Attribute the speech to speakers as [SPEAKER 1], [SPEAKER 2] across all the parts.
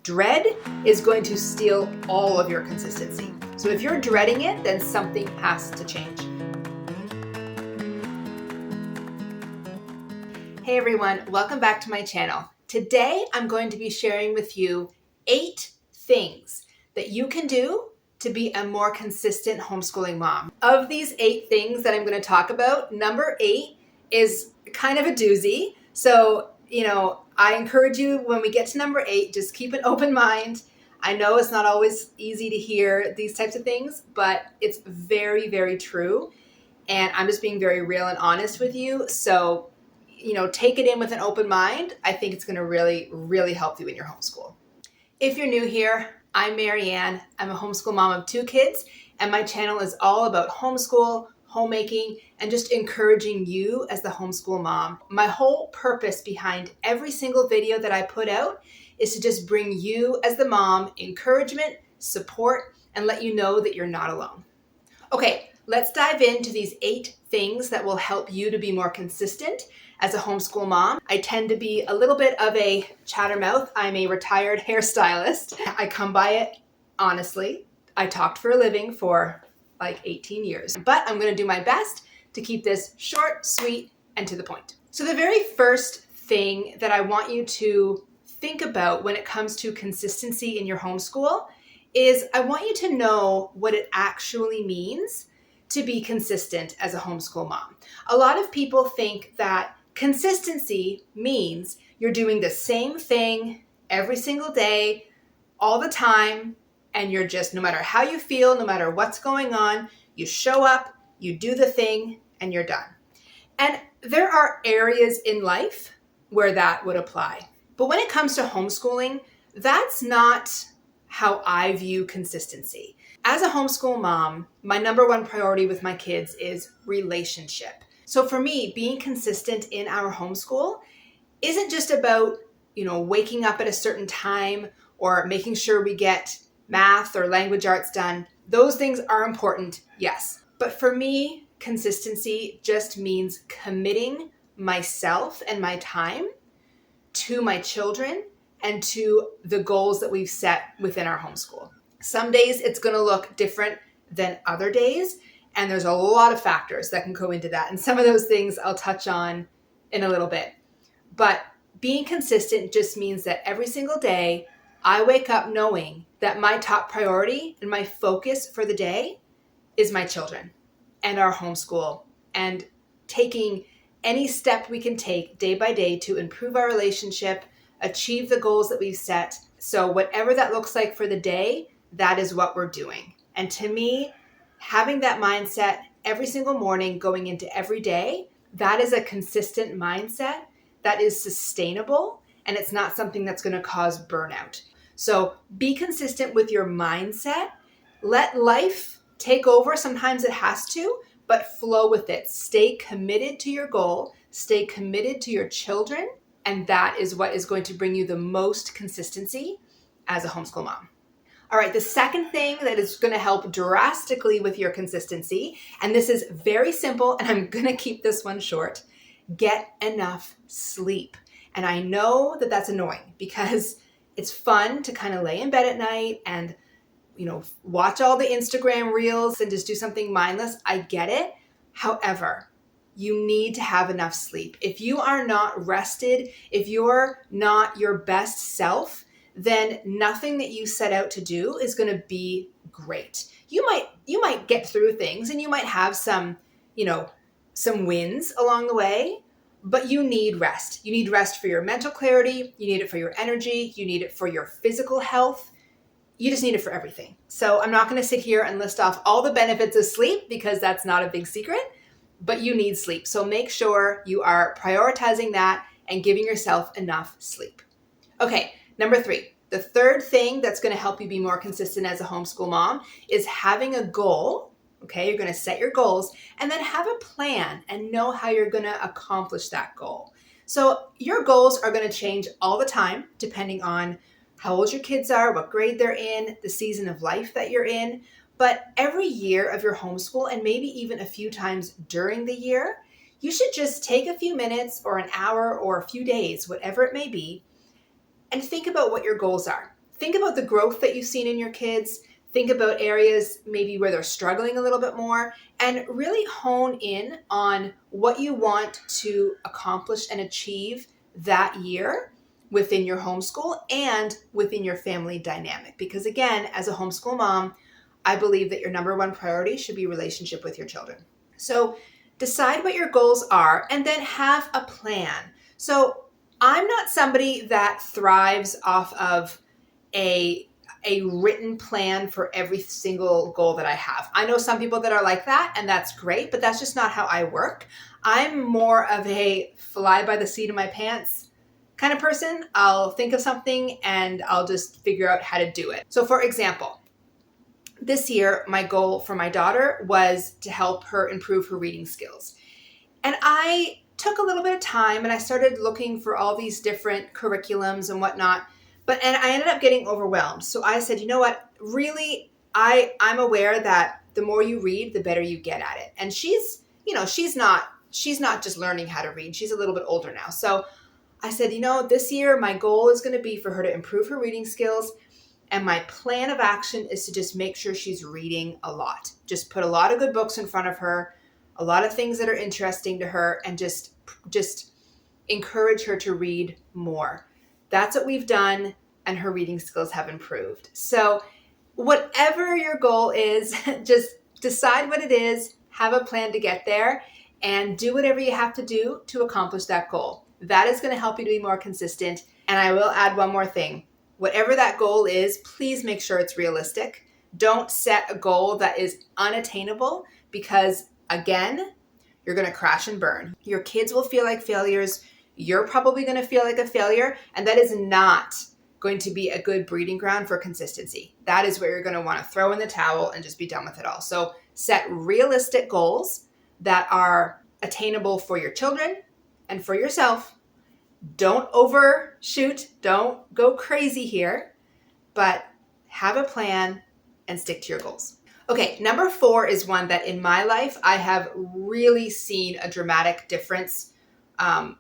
[SPEAKER 1] Dread is going to steal all of your consistency. So if you're dreading it, then something has to change. Hey everyone, welcome back to my channel. Today I'm going to be sharing with you 8 things that you can do to be a more consistent homeschooling mom. Of these 8 things that I'm going to talk about, number 8 is kind of a doozy. So, I encourage you when we get to number 8, just keep an open mind. I know it's not always easy to hear these types of things, but it's very, very true. And I'm just being very real and honest with you. So, take it in with an open mind. I think it's going to really, really help you in your homeschool. If you're new here, I'm Maryann. I'm a homeschool mom of 2 kids, and my channel is all about homeschool, homemaking, and just encouraging you as the homeschool mom. My whole purpose behind every single video that I put out is to just bring you as the mom encouragement, support, and let you know that you're not alone. Okay, let's dive into these 8 things that will help you to be more consistent as a homeschool mom. I tend to be a little bit of a chattermouth. I'm a retired hairstylist. I come by it honestly. I talked for a living for like 18 years, but I'm going to do my best to keep this short, sweet, and to the point. So the very first thing that I want you to think about when it comes to consistency in your homeschool is I want you to know what it actually means to be consistent as a homeschool mom. A lot of people think that consistency means you're doing the same thing every single day, all the time, and you're just, no matter how you feel, no matter what's going on, you show up, you do the thing, and you're done. And there are areas in life where that would apply. But when it comes to homeschooling, that's not how I view consistency. As a homeschool mom, my number one priority with my kids is relationship. So for me, being consistent in our homeschool isn't just about, waking up at a certain time or making sure we get math or language arts done. Those things are important, yes. But for me, consistency just means committing myself and my time to my children and to the goals that we've set within our homeschool. Some days it's going to look different than other days, and there's a lot of factors that can go into that. And some of those things I'll touch on in a little bit. But being consistent just means that every single day I wake up knowing that my top priority and my focus for the day is my children and our homeschool, and taking any step we can take day by day to improve our relationship, achieve the goals that we've set. So whatever that looks like for the day, that is what we're doing. And to me, having that mindset every single morning going into every day, that is a consistent mindset that is sustainable, and it's not something that's going to cause burnout. So be consistent with your mindset. Let life take over. Sometimes it has to, but flow with it. Stay committed to your goal. Stay committed to your children. And that is what is going to bring you the most consistency as a homeschool mom. All right, the second thing that is going to help drastically with your consistency, and this is very simple, and I'm going to keep this one short, get enough sleep. And I know that that's annoying because it's fun to kind of lay in bed at night and, watch all the Instagram reels and just do something mindless. I get it. However, you need to have enough sleep. If you are not rested, if you're not your best self, then nothing that you set out to do is going to be great. You might get through things and you might have some wins along the way, but you need rest. You need rest for your mental clarity. You need it for your energy. You need it for your physical health. You just need it for everything. So I'm not going to sit here and list off all the benefits of sleep because that's not a big secret, but you need sleep. So make sure you are prioritizing that and giving yourself enough sleep. Okay, number 3. The third thing that's going to help you be more consistent as a homeschool mom is having a goal. Okay, you're going to set your goals and then have a plan and know how you're going to accomplish that goal. So your goals are going to change all the time depending on how old your kids are, what grade they're in, the season of life that you're in. But every year of your homeschool, and maybe even a few times during the year, you should just take a few minutes or an hour or a few days, whatever it may be, and think about what your goals are. think about the growth that you've seen in your kids. Think about areas maybe where they're struggling a little bit more, and really hone in on what you want to accomplish and achieve that year within your homeschool and within your family dynamic. Because again, as a homeschool mom, I believe that your number one priority should be relationship with your children. So decide what your goals are and then have a plan. So I'm not somebody that thrives off of a written plan for every single goal that I have. I know some people that are like that, and that's great, but that's just not how I work. I'm more of a fly by the seat of my pants kind of person. I'll think of something and I'll just figure out how to do it. So for example, this year, my goal for my daughter was to help her improve her reading skills. And I took a little bit of time and I started looking for all these different curriculums and whatnot. And I ended up getting overwhelmed. So I said, you know what, really, I'm aware that the more you read, the better you get at it. And she's not just learning how to read. She's a little bit older now. So I said, this year, my goal is going to be for her to improve her reading skills. And my plan of action is to just make sure she's reading a lot. Just put a lot of good books in front of her, a lot of things that are interesting to her, and just encourage her to read more. That's what we've done, and her reading skills have improved. So whatever your goal is, just decide what it is, have a plan to get there, and do whatever you have to do to accomplish that goal. That is going to help you to be more consistent. And I will add one more thing. Whatever that goal is, please make sure it's realistic. Don't set a goal that is unattainable because, again, you're going to crash and burn. Your kids will feel like failures. You're probably going to feel like a failure, and that is not going to be a good breeding ground for consistency. That is where you're going to want to throw in the towel and just be done with it all. So set realistic goals that are attainable for your children and for yourself. Don't overshoot. Don't go crazy here, but have a plan and stick to your goals. Okay, number 4 is one that in my life I have really seen a dramatic difference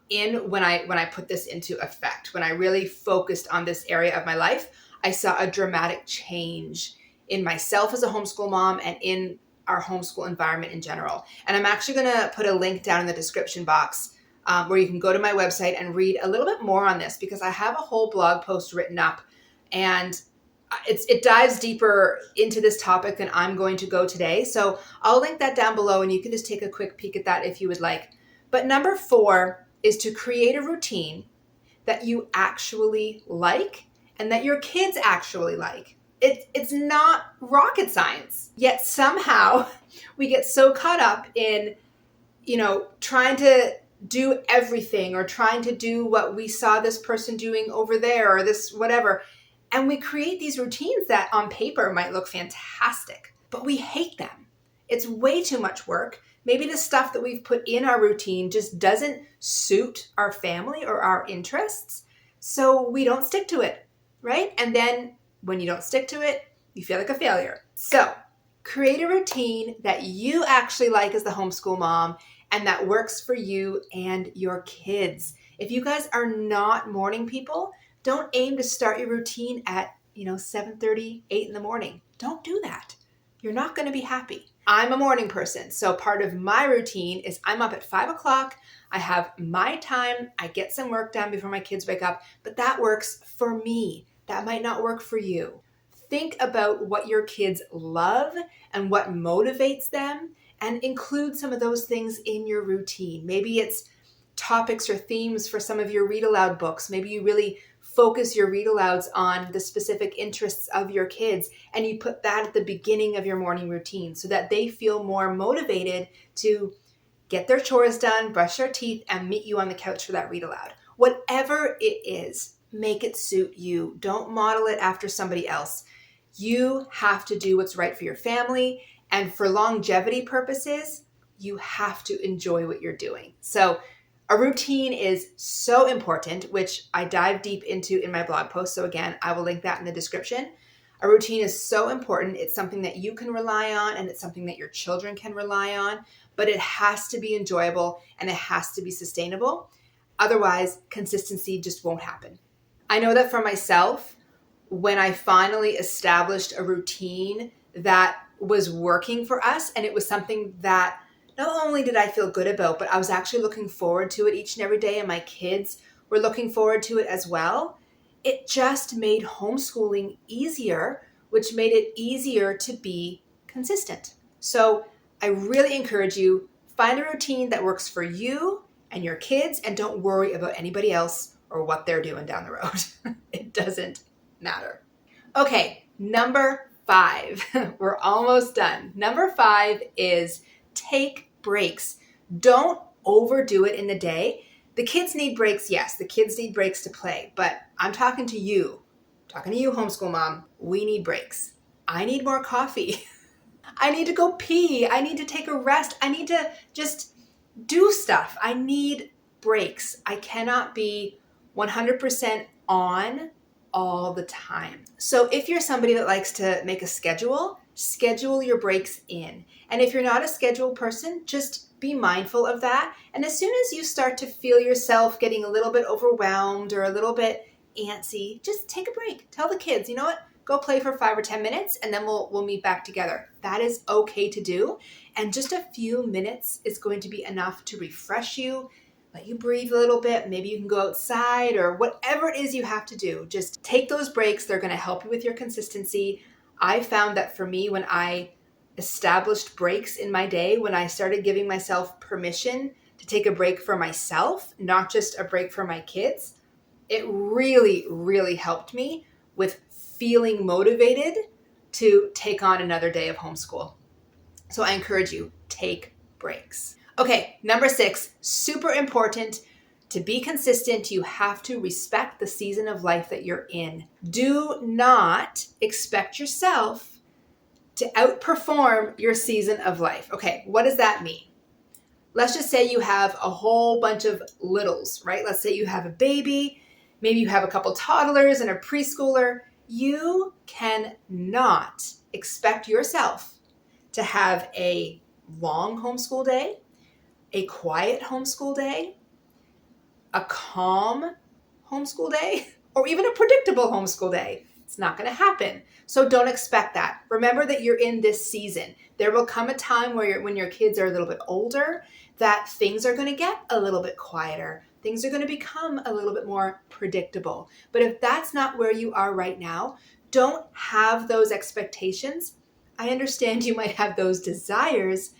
[SPEAKER 1] in when I put this into effect. When I really focused on this area of my life, I saw a dramatic change in myself as a homeschool mom and in our homeschool environment in general. And I'm actually going to put a link down in the description box where you can go to my website and read a little bit more on this, because I have a whole blog post written up, and it dives deeper into this topic than I'm going to go today. So I'll link that down below and you can just take a quick peek at that if you would like. But number 4 is to create a routine that you actually like and that your kids actually like. It's not rocket science, yet somehow we get so caught up in, trying to do everything or trying to do what we saw this person doing over there or this whatever. And we create these routines that on paper might look fantastic, but we hate them. It's way too much work. Maybe the stuff that we've put in our routine just doesn't suit our family or our interests, so we don't stick to it, right? And then when you don't stick to it, you feel like a failure. So create a routine that you actually like as the homeschool mom and that works for you and your kids. If you guys are not morning people, don't aim to start your routine at 7:30, 8 in the morning. Don't do that. You're not going to be happy. I'm a morning person, so part of my routine is I'm up at 5 o'clock. I have my time. I get some work done before my kids wake up, but that works for me. That might not work for you. Think about what your kids love and what motivates them, and include some of those things in your routine. Maybe it's topics or themes for some of your read aloud books. Maybe you really focus your read alouds on the specific interests of your kids, and you put that at the beginning of your morning routine so that they feel more motivated to get their chores done, brush their teeth, and meet you on the couch for that read aloud. Whatever it is, make it suit you. Don't model it after somebody else. You have to do what's right for your family, and for longevity purposes, you have to enjoy what you're doing. So a routine is so important, which I dive deep into in my blog post. So again, I will link that in the description. A routine is so important. It's something that you can rely on, and it's something that your children can rely on, but it has to be enjoyable and it has to be sustainable. Otherwise, consistency just won't happen. I know that for myself, when I finally established a routine that was working for us, and it was something that not only did I feel good about, but I was actually looking forward to it each and every day, and my kids were looking forward to it as well. It just made homeschooling easier, which made it easier to be consistent. So I really encourage you, find a routine that works for you and your kids, and don't worry about anybody else or what they're doing down the road. It doesn't matter. Okay, number 5. We're almost done. Number 5 is take breaks. Don't overdo it in the day. The kids need breaks. Yes, the kids need breaks to play, but I'm talking to you. I'm talking to you, homeschool mom. We need breaks. I need more coffee. I need to go pee. I need to take a rest. I need to just do stuff. I need breaks. I cannot be 100% on all the time. So if you're somebody that likes to make a schedule, schedule your breaks in. And if you're not a schedule person, just be mindful of that. And as soon as you start to feel yourself getting a little bit overwhelmed or a little bit antsy, just take a break. Tell the kids, you know what? Go play for 5 or 10 minutes and then we'll meet back together. That is okay to do. And just a few minutes is going to be enough to refresh you, let you breathe a little bit. Maybe you can go outside or whatever it is you have to do. Just take those breaks. They're going to help you with your consistency. I found that for me, when I established breaks in my day, when I started giving myself permission to take a break for myself, not just a break for my kids, it really, really helped me with feeling motivated to take on another day of homeschool. So I encourage you, take breaks. Okay, number 6, super important. To be consistent, you have to respect the season of life that you're in. Do not expect yourself to outperform your season of life. Okay, what does that mean? Let's just say you have a whole bunch of littles, right? Let's say you have a baby, maybe you have a couple toddlers and a preschooler. You cannot expect yourself to have a long homeschool day, a quiet homeschool day, a calm homeschool day, or even a predictable homeschool day. It's not going to happen. So don't expect that. Remember that you're in this season. There will come a time where when your kids are a little bit older, that things are going to get a little bit quieter. Things are going to become a little bit more predictable. But if that's not where you are right now, don't have those expectations. I understand you might have those desires,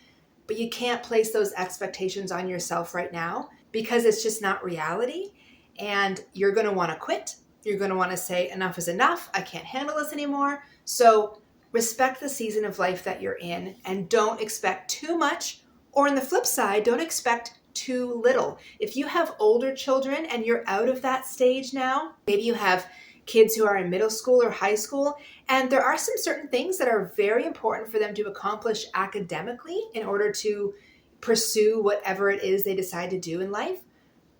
[SPEAKER 1] but you can't place those expectations on yourself right now because it's just not reality. And you're going to want to quit. You're going to want to say, enough is enough. I can't handle this anymore. So respect the season of life that you're in and don't expect too much. Or on the flip side, don't expect too little. If you have older children and you're out of that stage now, maybe you have kids who are in middle school or high school, and there are some certain things that are very important for them to accomplish academically in order to pursue whatever it is they decide to do in life,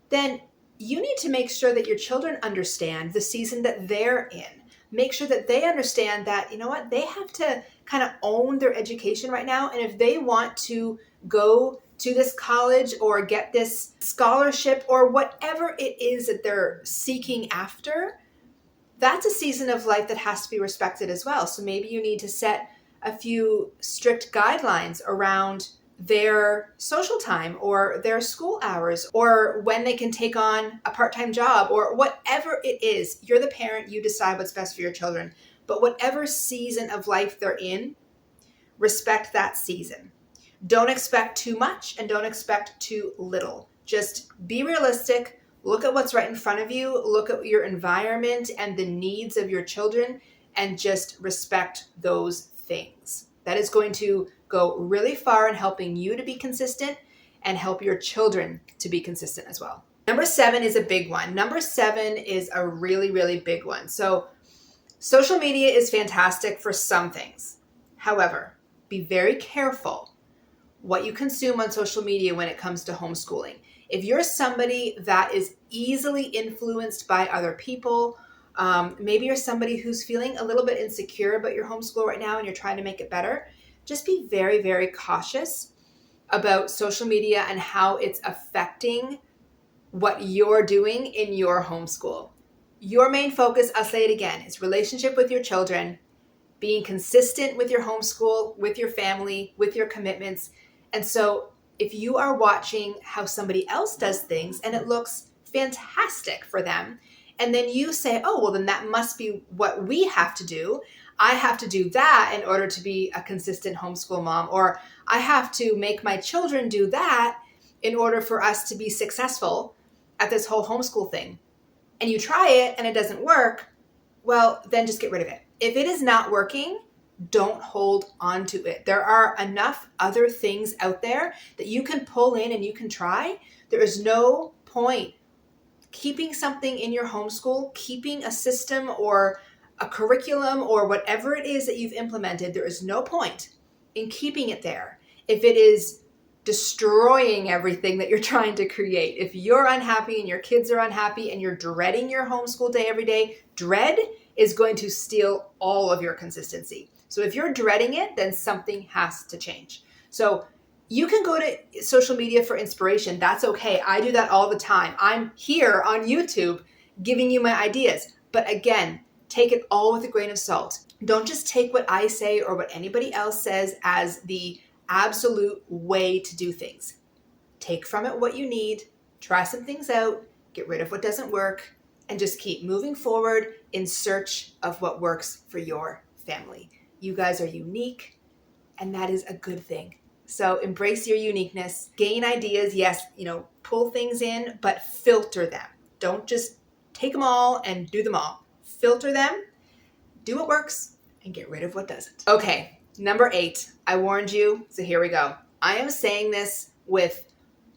[SPEAKER 1] then you need to make sure that your children understand the season that they're in. Make sure that they understand that, you know what, they have to kind of own their education right now. And if they want to go to this college or get this scholarship or whatever it is that they're seeking after, that's a season of life that has to be respected as well. So maybe you need to set a few strict guidelines around their social time or their school hours or when they can take on a part-time job or whatever it is. You're the parent, you decide what's best for your children. But whatever season of life they're in, respect that season. Don't expect too much and don't expect too little. Just be realistic. Look at what's right in front of you. Look at your environment and the needs of your children and just respect those things. That is going to go really far in helping you to be consistent and help your children to be consistent as well. Number 7 is a big one. Number 7 is a really, really big one. So social media is fantastic for some things. However, be very careful what you consume on social media when it comes to homeschooling. If you're somebody that is easily influenced by other people, maybe you're somebody who's feeling a little bit insecure about your homeschool right now and you're trying to make it better, just be very, very cautious about social media and how it's affecting what you're doing in your homeschool. your main focus, I'll say it again, is relationship with your children, being consistent with your homeschool, with your family, with your commitments. And so if you are watching how somebody else does things and it looks fantastic for them, and then you say, oh, well, then that must be what we have to do. I have to do that in order to be a consistent homeschool mom, or I have to make my children do that in order for us to be successful at this whole homeschool thing. And you try it and it doesn't work, well, then just get rid of it. If it is not working, don't hold on to it. There are enough other things out there that you can pull in and you can try. There is no point keeping something in your homeschool, keeping a system or a curriculum or whatever it is that you've implemented. There is no point in keeping it there if it is destroying everything that you're trying to create. If you're unhappy and your kids are unhappy and you're dreading your homeschool day every day, dread is going to steal all of your consistency. So if you're dreading it, then something has to change. So you can go to social media for inspiration. That's okay. I do that all the time. I'm here on YouTube giving you my ideas. But again, take it all with a grain of salt. Don't just take what I say or what anybody else says as the absolute way to do things. Take from it what you need, try some things out, get rid of what doesn't work, and just keep moving forward in search of what works for your family. You guys are unique, and that is a good thing. So embrace your uniqueness, gain ideas. Yes, pull things in, but filter them. Don't just take them all and do them all. Filter them, do what works, and get rid of what doesn't. Okay, number 8. I warned you, so here we go. I am saying this with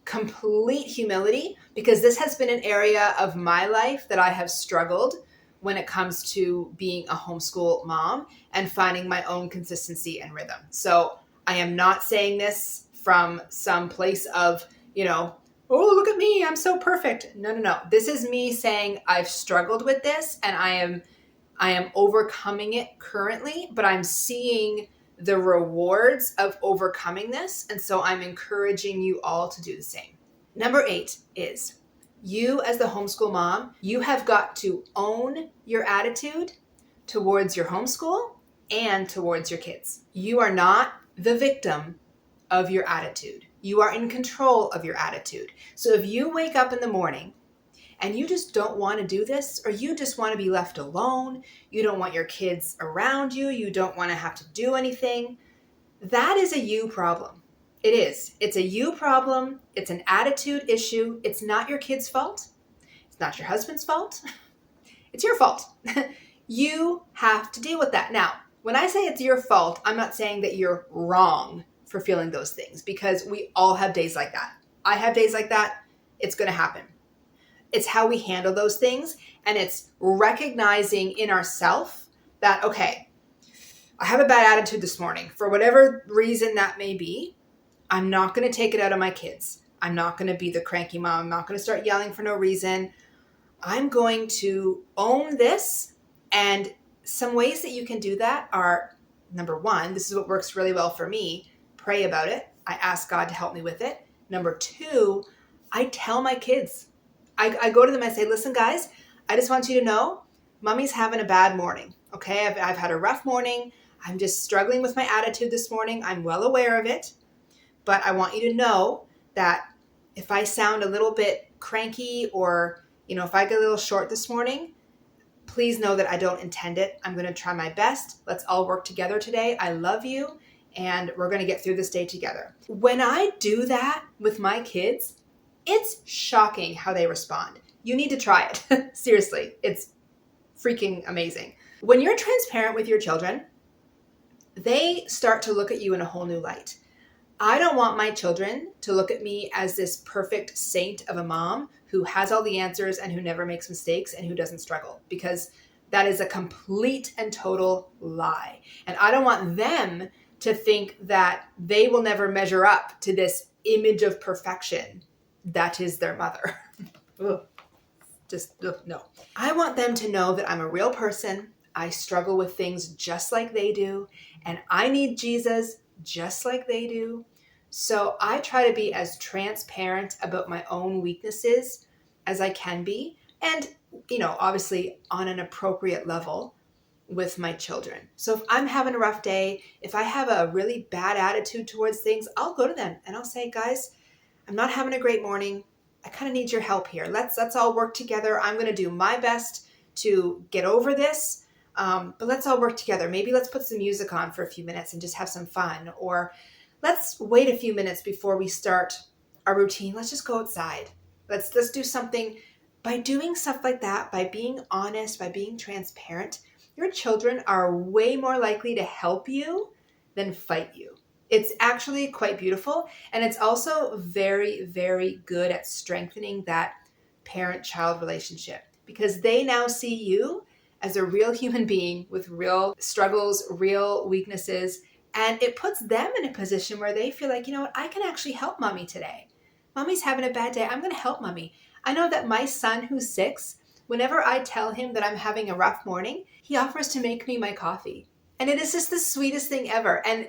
[SPEAKER 1] complete humility because this has been an area of my life that I have struggled when it comes to being a homeschool mom and finding my own consistency and rhythm. So I am not saying this from some place of, oh, look at me, I'm so perfect. No. This is me saying I've struggled with this and I am overcoming it currently, but I'm seeing the rewards of overcoming this. And so I'm encouraging you all to do the same. Number 8 is you as the homeschool mom, you have got to own your attitude towards your homeschool and towards your kids. You are not the victim of your attitude. You are in control of your attitude. So if you wake up in the morning and you just don't want to do this, or you just want to be left alone, you don't want your kids around you, you don't want to have to do anything, that is a you problem. It is. It's a you problem. It's an attitude issue. It's not your kid's fault. It's not your husband's fault. It's your fault. You have to deal with that. Now, when I say it's your fault, I'm not saying that you're wrong for feeling those things because we all have days like that. I have days like that. It's going to happen. It's how we handle those things. And it's recognizing in ourselves that, okay, I have a bad attitude this morning. For whatever reason that may be, I'm not going to take it out on my kids. I'm not going to be the cranky mom. I'm not going to start yelling for no reason. I'm going to own this. And some ways that you can do that are, number 1, this is what works really well for me. Pray about it. I ask God to help me with it. Number 2, I tell my kids. I go to them and say, listen, guys, I just want you to know, mommy's having a bad morning. Okay, I've had a rough morning. I'm just struggling with my attitude this morning. I'm well aware of it. But I want you to know that if I sound a little bit cranky or, if I get a little short this morning, please know that I don't intend it. I'm going to try my best. Let's all work together today. I love you. And we're going to get through this day together. When I do that with my kids, it's shocking how they respond. You need to try it. Seriously, it's freaking amazing. When you're transparent with your children, they start to look at you in a whole new light. I don't want my children to look at me as this perfect saint of a mom who has all the answers and who never makes mistakes and who doesn't struggle, because that is a complete and total lie. And I don't want them to think that they will never measure up to this image of perfection that is their mother. No. I want them to know that I'm a real person. I struggle with things just like they do, and I need Jesus just like they do. So I try to be as transparent about my own weaknesses as I can be. And obviously on an appropriate level with my children. So if I'm having a rough day, if I have a really bad attitude towards things, I'll go to them and I'll say, guys, I'm not having a great morning. I kind of need your help here. Let's all work together. I'm going to do my best to get over this. But let's all work together. Maybe let's put some music on for a few minutes and just have some fun. Or let's wait a few minutes before we start our routine. Let's just go outside. Let's do something. By doing stuff like that, by being honest, by being transparent, your children are way more likely to help you than fight you. It's actually quite beautiful. And it's also very, very good at strengthening that parent-child relationship, because they now see you as a real human being with real struggles, real weaknesses. And it puts them in a position where they feel like, you know what, I can actually help mommy today. Mommy's having a bad day. I'm going to help mommy. I know that my son, who's 6, whenever I tell him that I'm having a rough morning, he offers to make me my coffee. And it is just the sweetest thing ever. And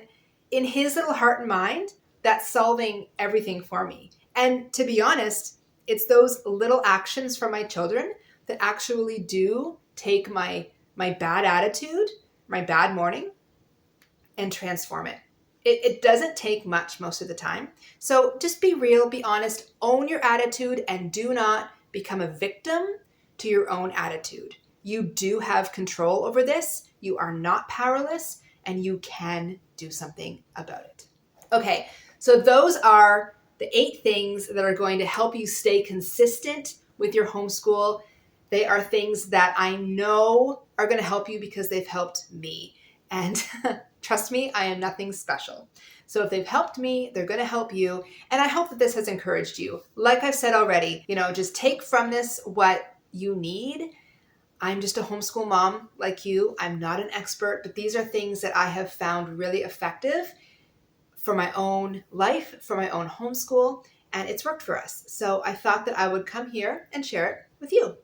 [SPEAKER 1] in his little heart and mind, that's solving everything for me. And to be honest, it's those little actions from my children that actually do take my bad attitude, my bad morning, and transform it. It doesn't take much most of the time. So just be real, be honest, own your attitude, and do not become a victim to your own attitude. You do have control over this. You are not powerless, and you can do something about it. Okay, so those are the 8 things that are going to help you stay consistent with your homeschool. They are things that I know are going to help you because they've helped me. And trust me, I am nothing special. So if they've helped me, they're going to help you. And I hope that this has encouraged you. Like I've said already, just take from this what you need. I'm just a homeschool mom like you. I'm not an expert, but these are things that I have found really effective for my own life, for my own homeschool, and it's worked for us. So I thought that I would come here and share it with you.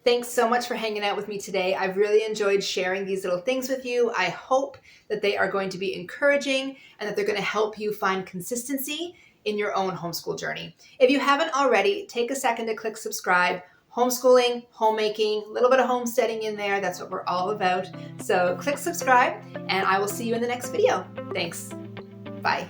[SPEAKER 1] Thanks so much for hanging out with me today. I've really enjoyed sharing these little things with you. I hope that they are going to be encouraging and that they're going to help you find consistency in your own homeschool journey. If you haven't already, take a second to click subscribe. Homeschooling, homemaking, a little bit of homesteading in there. That's what we're all about. So click subscribe and I will see you in the next video. Thanks. Bye.